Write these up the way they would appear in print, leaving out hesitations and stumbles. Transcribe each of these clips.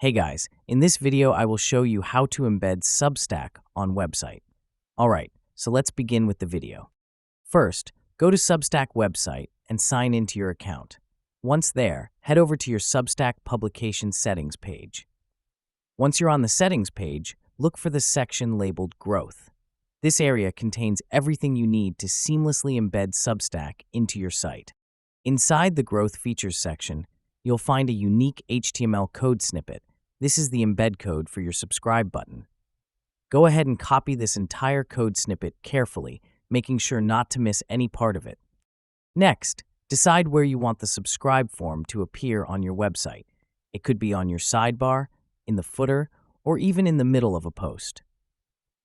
Hey guys, in this video I will show you how to embed Substack on website. Alright, so let's begin with the video. First, go to Substack website and sign into your account. Once there, head over to your Substack publication settings page. Once you're on the settings page, look for the section labeled Growth. This area contains everything you need to seamlessly embed Substack into your site. Inside the Growth Features section, you'll find a unique HTML code snippet. This is the embed code for your subscribe button. Go ahead and copy this entire code snippet carefully, making sure not to miss any part of it. Next, decide where you want the subscribe form to appear on your website. It could be on your sidebar, in the footer, or even in the middle of a post.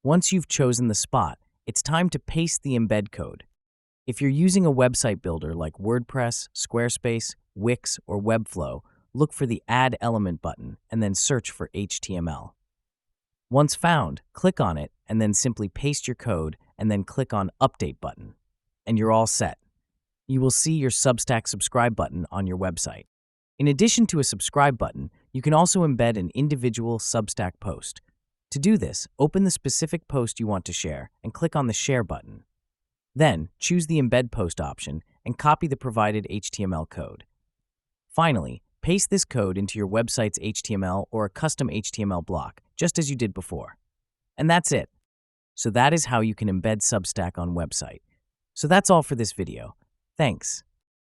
Once you've chosen the spot, it's time to paste the embed code. If you're using a website builder like WordPress, Squarespace, Wix, or Webflow, look for the Add Element button and then search for HTML. Once found, click on it and then simply paste your code and then click on Update button, and you're all set. You will see your Substack subscribe button on your website. In addition to a subscribe button, you can also embed an individual Substack post. To do this, open the specific post you want to share and click on the Share button. Then, choose the Embed Post option and copy the provided HTML code. Finally, paste this code into your website's HTML or a custom HTML block, just as you did before. And that's it. So that is how you can embed Substack on website. So that's all for this video. Thanks.